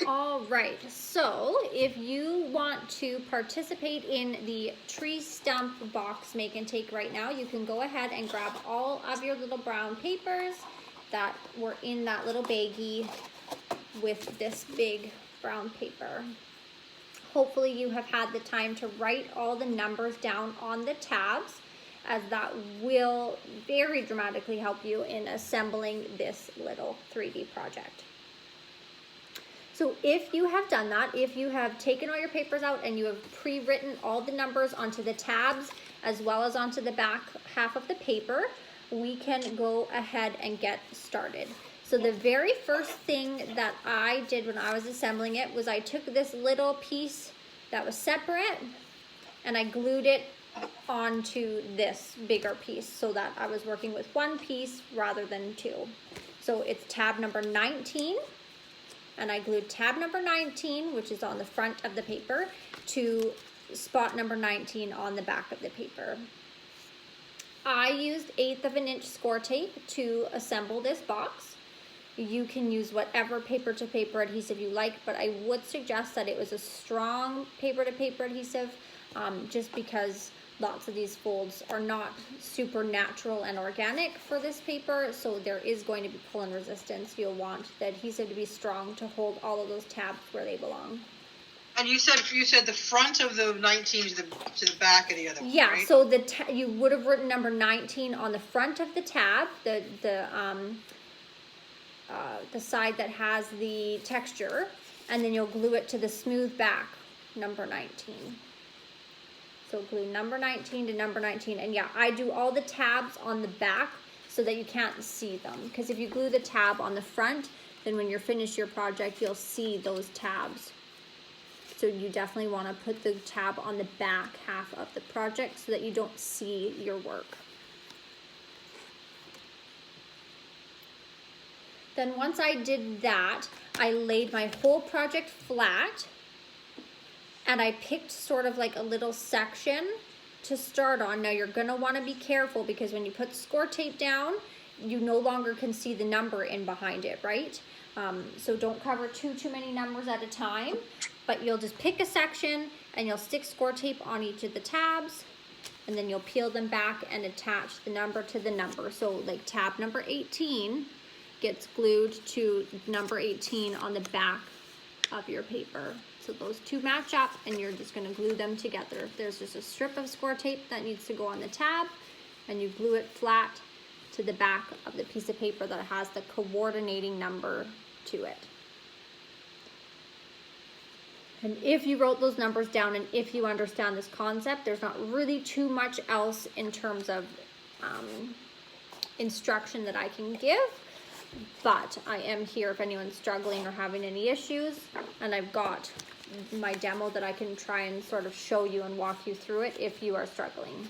All right, so if you want to participate in the tree stump box make and take right now, you can go ahead and grab all of your little brown papers that were in that little baggie with this big brown paper. Hopefully you have had the time to write all the numbers down on the tabs, as that will very dramatically help you in assembling this little 3D project. So if you have done that, if you have taken all your papers out and you have pre-written all the numbers onto the tabs as well as onto the back half of the paper, we can go ahead and get started. So the very first thing that I did when I was assembling it was I took this little piece that was separate and I glued it onto this bigger piece so that I was working with one piece rather than two. So it's tab number 19. And I glued tab number 19, which is on the front of the paper, to spot number 19 on the back of the paper. I used 1/8 of an inch score tape to assemble this box. You can use whatever paper-to-paper adhesive you like, but I would suggest that it was a strong paper-to-paper adhesive, just because lots of these folds are not super natural and organic for this paper, so there is going to be pull-in resistance. You'll want the adhesive to be strong to hold all of those tabs where they belong. And you said the front of the 19 to the back of the other one, yeah, right? So you would have written number 19 on the front of the tab, the side that has the texture, and then you'll glue it to the smooth back, number 19. So glue number 19 to number 19. And yeah, I do all the tabs on the back so that you can't see them. Because if you glue the tab on the front, then when you're finished your project, you'll see those tabs. So you definitely want to put the tab on the back half of the project so that you don't see your work. Then once I did that, I laid my whole project flat. And I picked sort of like a little section to start on. Now you're gonna wanna be careful because when you put score tape down, you no longer can see the number in behind it, right? So don't cover too many numbers at a time, but you'll just pick a section and you'll stick score tape on each of the tabs, and then you'll peel them back and attach the number to the number. So like tab number 18 gets glued to number 18 on the back of your paper. So those two match up and you're just going to glue them together. There's just a strip of score tape that needs to go on the tab, and you glue it flat to the back of the piece of paper that has the coordinating number to it. And if you wrote those numbers down and if you understand this concept, there's not really too much else in terms of instruction that I can give. But I am here if anyone's struggling or having any issues, and I've got my demo that I can try and sort of show you and walk you through it if you are struggling.